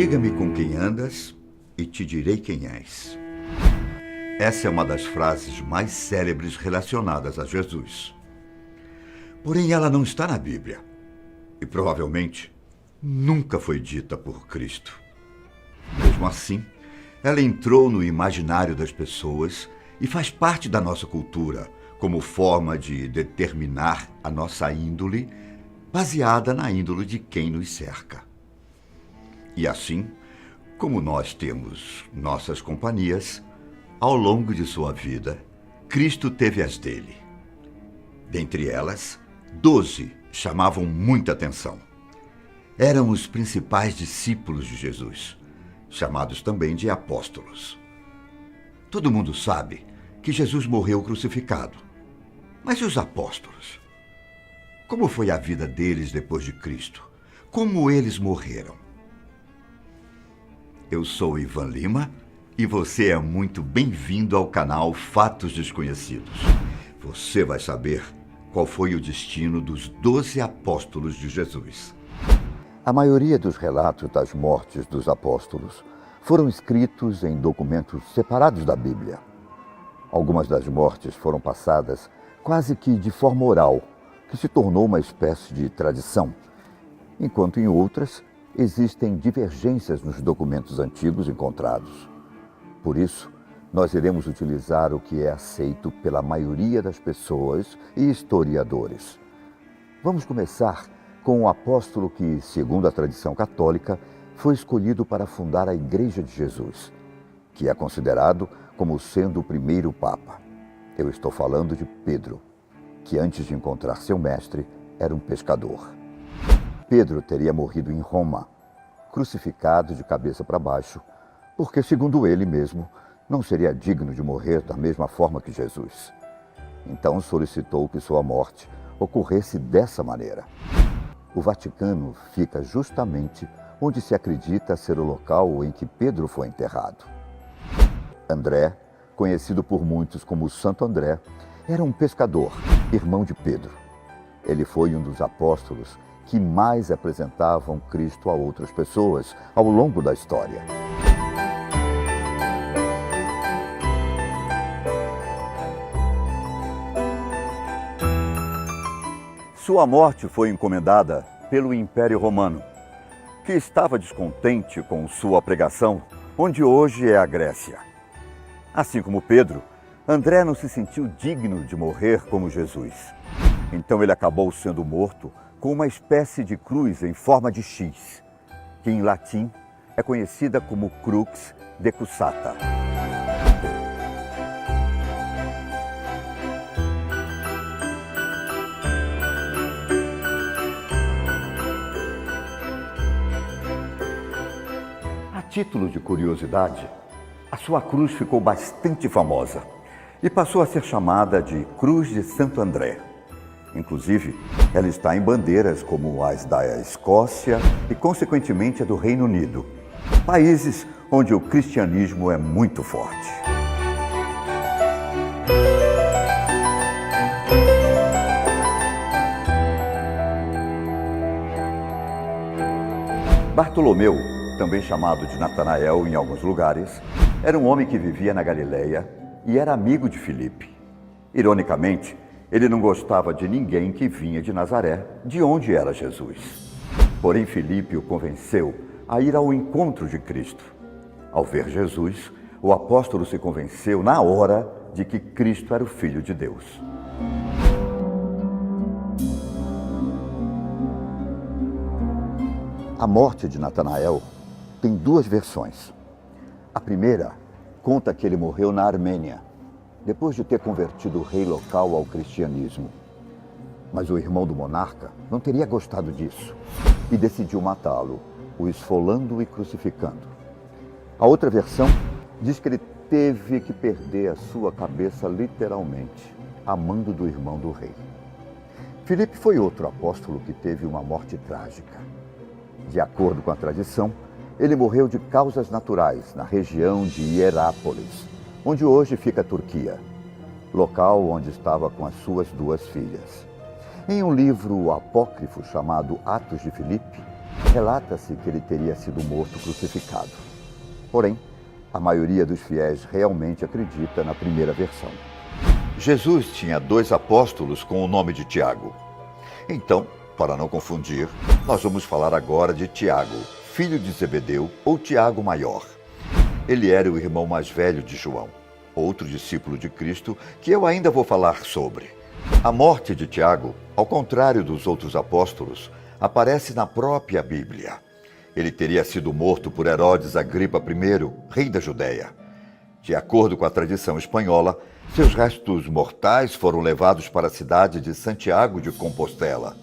Diga-me com quem andas e te direi quem és. Essa é uma das frases mais célebres relacionadas a Jesus. Porém, ela não está na Bíblia e provavelmente nunca foi dita por Cristo. Mesmo assim, ela entrou no imaginário das pessoas e faz parte da nossa cultura como forma de determinar a nossa índole, baseada na índole de quem nos cerca. E assim, como nós temos nossas companhias, ao longo de sua vida, Cristo teve as dele. Dentre elas, 12 chamavam muita atenção. Eram os principais discípulos de Jesus, chamados também de apóstolos. Todo mundo sabe que Jesus morreu crucificado. Mas e os apóstolos? Como foi a vida deles depois de Cristo? Como eles morreram? Eu sou Ivan Lima e você é muito bem-vindo ao canal Fatos Desconhecidos. Você vai saber qual foi o destino dos 12 apóstolos de Jesus. A maioria dos relatos das mortes dos apóstolos foram escritos em documentos separados da Bíblia. Algumas das mortes foram passadas quase que de forma oral, que se tornou uma espécie de tradição, enquanto em outras existem divergências nos documentos antigos encontrados. Por isso, nós iremos utilizar o que é aceito pela maioria das pessoas e historiadores. Vamos começar com o apóstolo que, segundo a tradição católica, foi escolhido para fundar a Igreja de Jesus, que é considerado como sendo o primeiro Papa. Eu estou falando de Pedro, que antes de encontrar seu mestre, era um pescador. Pedro teria morrido em Roma, crucificado de cabeça para baixo, porque, segundo ele mesmo, não seria digno de morrer da mesma forma que Jesus. Então solicitou que sua morte ocorresse dessa maneira. O Vaticano fica justamente onde se acredita ser o local em que Pedro foi enterrado. André, conhecido por muitos como Santo André, era um pescador, irmão de Pedro. Ele foi um dos apóstolos que mais apresentavam Cristo a outras pessoas ao longo da história. Sua morte foi encomendada pelo Império Romano, que estava descontente com sua pregação, onde hoje é a Grécia. Assim como Pedro, André não se sentiu digno de morrer como Jesus. Então ele acabou sendo morto com uma espécie de cruz em forma de X, que em latim é conhecida como crux decussata. A título de curiosidade, a sua cruz ficou bastante famosa e passou a ser chamada de Cruz de Santo André. Inclusive, ela está em bandeiras como as da Escócia e, consequentemente, a do Reino Unido, países onde o cristianismo é muito forte. Bartolomeu, também chamado de Natanael em alguns lugares, era um homem que vivia na Galileia e era amigo de Filipe. Ironicamente, ele não gostava de ninguém que vinha de Nazaré, de onde era Jesus. Porém, Filipe o convenceu a ir ao encontro de Cristo. Ao ver Jesus, o apóstolo se convenceu na hora de que Cristo era o Filho de Deus. A morte de Natanael tem duas versões. A primeira conta que ele morreu na Armênia, depois de ter convertido o rei local ao cristianismo. Mas o irmão do monarca não teria gostado disso e decidiu matá-lo, o esfolando e crucificando. A outra versão diz que ele teve que perder a sua cabeça literalmente, a mando do irmão do rei. Filipe foi outro apóstolo que teve uma morte trágica. De acordo com a tradição, ele morreu de causas naturais na região de Hierápolis, onde hoje fica a Turquia, local onde estava com as suas duas filhas. Em um livro apócrifo chamado Atos de Filipe, Relata-se que ele teria sido morto crucificado. Porém, a maioria dos fiéis realmente acredita na primeira versão. Jesus tinha 2 apóstolos com o nome de Tiago. Então, para não confundir, nós vamos falar agora de Tiago, filho de Zebedeu, ou Tiago Maior. Ele era o irmão mais velho de João, outro discípulo de Cristo que eu ainda vou falar sobre. A morte de Tiago, ao contrário dos outros apóstolos, aparece na própria Bíblia. Ele teria sido morto por Herodes Agripa I, rei da Judéia. De acordo com a tradição espanhola, seus restos mortais foram levados para a cidade de Santiago de Compostela.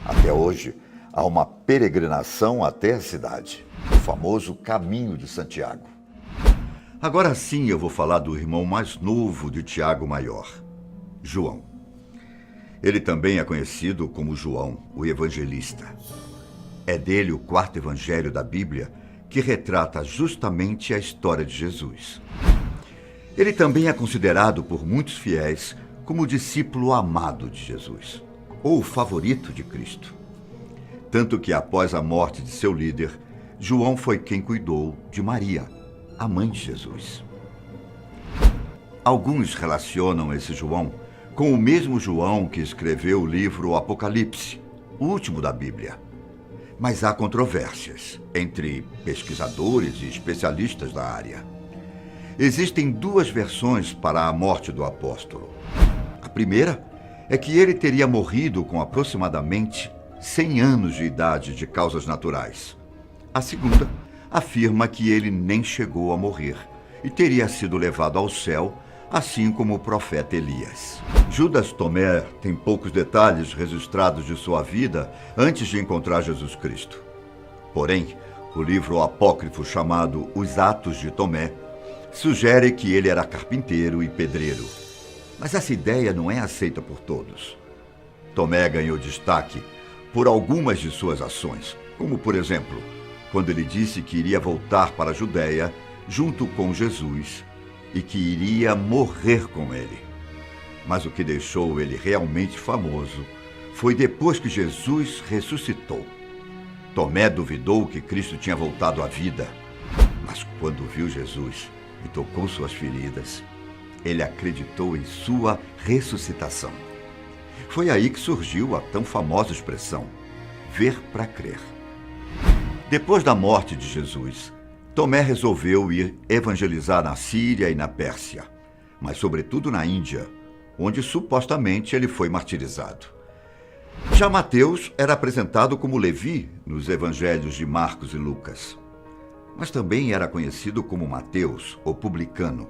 Até hoje, há uma peregrinação até a cidade, o famoso Caminho de Santiago. Agora sim eu vou falar do irmão mais novo de Tiago Maior, João. Ele também é conhecido como João, o Evangelista. É dele o 4º evangelho da Bíblia, que retrata justamente a história de Jesus. Ele também é considerado por muitos fiéis como o discípulo amado de Jesus, ou o favorito de Cristo. Tanto que após a morte de seu líder, João foi quem cuidou de Maria, a mãe de Jesus. Alguns relacionam esse João com o mesmo João que escreveu o livro Apocalipse, o último da Bíblia. Mas há controvérsias entre pesquisadores e especialistas da área. Existem 2 versões para a morte do apóstolo. A primeira é que ele teria morrido com aproximadamente 100 anos de idade de causas naturais. A segunda afirma que ele nem chegou a morrer e teria sido levado ao céu, assim como o profeta Elias. Judas Tomé tem poucos detalhes registrados de sua vida antes de encontrar Jesus Cristo. Porém, o livro apócrifo chamado Os Atos de Tomé sugere que ele era carpinteiro e pedreiro. Mas essa ideia não é aceita por todos. Tomé ganhou destaque por algumas de suas ações, como, por exemplo, quando ele disse que iria voltar para a Judéia junto com Jesus e que iria morrer com ele. Mas o que deixou ele realmente famoso foi depois que Jesus ressuscitou. Tomé duvidou que Cristo tinha voltado à vida, mas quando viu Jesus e tocou suas feridas, ele acreditou em sua ressuscitação. Foi aí que surgiu a tão famosa expressão, ver para crer. Depois da morte de Jesus, Tomé resolveu ir evangelizar na Síria e na Pérsia, mas sobretudo na Índia, onde supostamente ele foi martirizado. Já Mateus era apresentado como Levi nos evangelhos de Marcos e Lucas, mas também era conhecido como Mateus, o publicano.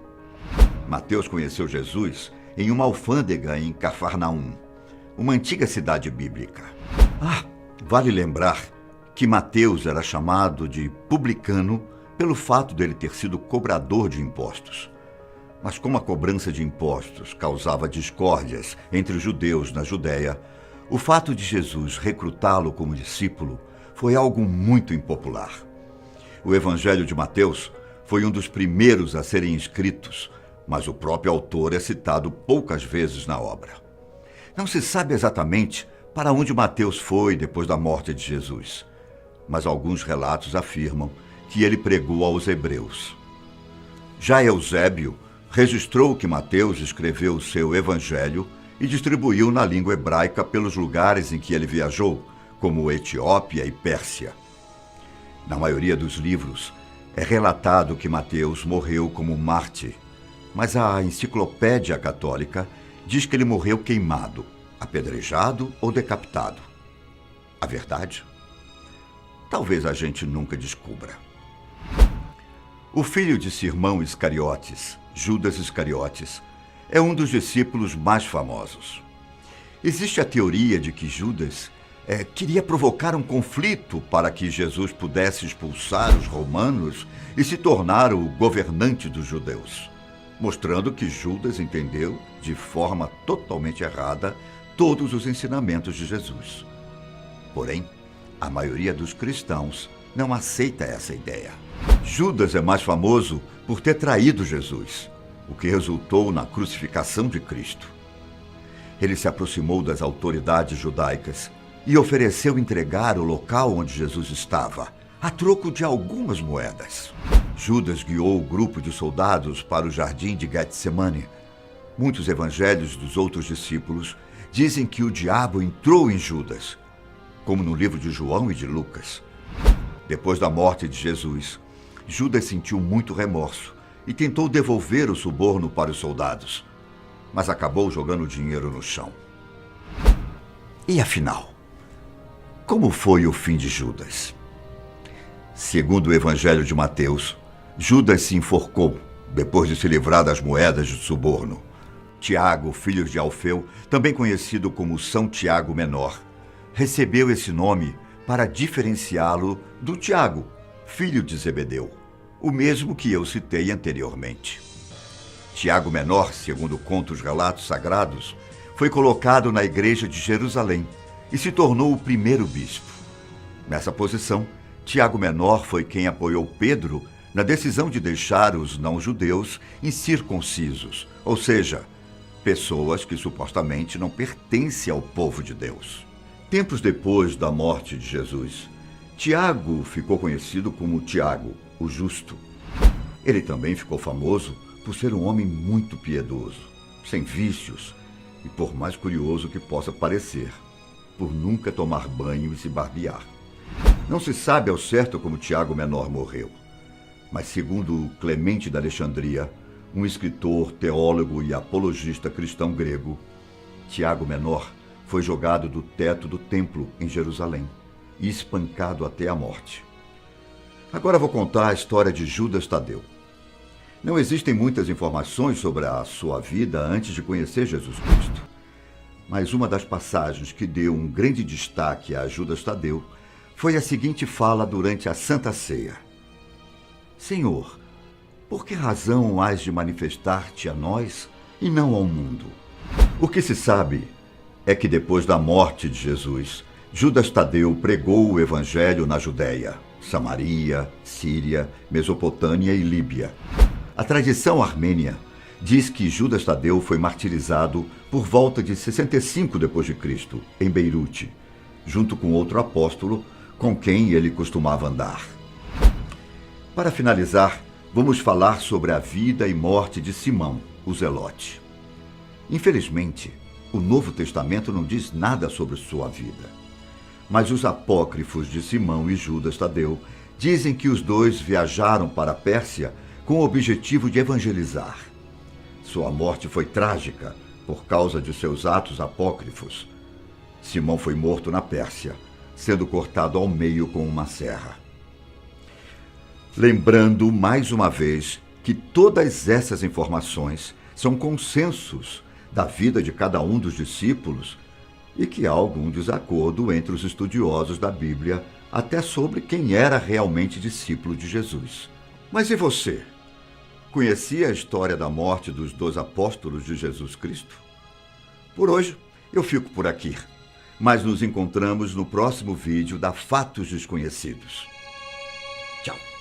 Mateus conheceu Jesus em uma alfândega em Cafarnaum, uma antiga cidade bíblica. Vale lembrar que Mateus era chamado de publicano pelo fato dele ter sido cobrador de impostos. Mas como a cobrança de impostos causava discórdias entre os judeus na Judéia, o fato de Jesus recrutá-lo como discípulo foi algo muito impopular. O Evangelho de Mateus foi um dos primeiros a serem escritos, mas o próprio autor é citado poucas vezes na obra. Não se sabe exatamente para onde Mateus foi depois da morte de Jesus, mas alguns relatos afirmam que ele pregou aos hebreus. Já Eusébio registrou que Mateus escreveu o seu evangelho e distribuiu na língua hebraica pelos lugares em que ele viajou, como Etiópia e Pérsia. Na maioria dos livros, é relatado que Mateus morreu como mártir, mas a Enciclopédia Católica diz que ele morreu queimado, apedrejado ou decapitado. A verdade? Talvez a gente nunca descubra. O filho de Simão Iscariotes, Judas Iscariotes, é um dos discípulos mais famosos. Existe a teoria de que Judas queria provocar um conflito para que Jesus pudesse expulsar os romanos e se tornar o governante dos judeus, mostrando que Judas entendeu de forma totalmente errada todos os ensinamentos de Jesus. Porém, a maioria dos cristãos não aceita essa ideia. Judas é mais famoso por ter traído Jesus, o que resultou na crucificação de Cristo. Ele se aproximou das autoridades judaicas e ofereceu entregar o local onde Jesus estava, a troco de algumas moedas. Judas guiou o grupo de soldados para o jardim de Getsemane. Muitos evangelhos dos outros discípulos dizem que o diabo entrou em Judas, como no livro de João e de Lucas. Depois da morte de Jesus, Judas sentiu muito remorso e tentou devolver o suborno para os soldados, mas acabou jogando o dinheiro no chão. E afinal, como foi o fim de Judas? Segundo o Evangelho de Mateus, Judas se enforcou depois de se livrar das moedas de suborno. Tiago, filho de Alfeu, também conhecido como São Tiago Menor, recebeu esse nome para diferenciá-lo do Tiago, filho de Zebedeu, o mesmo que eu citei anteriormente. Tiago Menor, segundo contam os relatos sagrados, foi colocado na igreja de Jerusalém e se tornou o primeiro bispo. Nessa posição, Tiago Menor foi quem apoiou Pedro na decisão de deixar os não-judeus incircuncisos, ou seja, pessoas que supostamente não pertencem ao povo de Deus. Tempos depois da morte de Jesus, Tiago ficou conhecido como Tiago, o Justo. Ele também ficou famoso por ser um homem muito piedoso, sem vícios e, por mais curioso que possa parecer, por nunca tomar banho e se barbear. Não se sabe ao certo como Tiago Menor morreu, mas segundo Clemente de Alexandria, um escritor, teólogo e apologista cristão grego, Tiago Menor foi jogado do teto do templo em Jerusalém e espancado até a morte. Agora vou contar a história de Judas Tadeu. Não existem muitas informações sobre a sua vida antes de conhecer Jesus Cristo, mas uma das passagens que deu um grande destaque a Judas Tadeu foi a seguinte fala durante a Santa Ceia: Senhor, por que razão hás de manifestar-te a nós e não ao mundo? O que se sabe é que depois da morte de Jesus, Judas Tadeu pregou o evangelho na Judéia, Samaria, Síria, Mesopotâmia e Líbia. A tradição armênia diz que Judas Tadeu foi martirizado por volta de 65 d.C., em Beirute, junto com outro apóstolo com quem ele costumava andar. Para finalizar, vamos falar sobre a vida e morte de Simão, o Zelote. Infelizmente, o Novo Testamento não diz nada sobre sua vida, mas os apócrifos de Simão e Judas Tadeu dizem que os dois viajaram para a Pérsia com o objetivo de evangelizar. Sua morte foi trágica por causa de seus atos apócrifos. Simão foi morto na Pérsia, sendo cortado ao meio com uma serra. Lembrando mais uma vez que todas essas informações são consensos da vida de cada um dos discípulos e que há algum desacordo entre os estudiosos da Bíblia até sobre quem era realmente discípulo de Jesus. Mas e você? Conhecia a história da morte dos 2 apóstolos de Jesus Cristo? Por hoje, eu fico por aqui, mas nos encontramos no próximo vídeo da Fatos Desconhecidos. Tchau!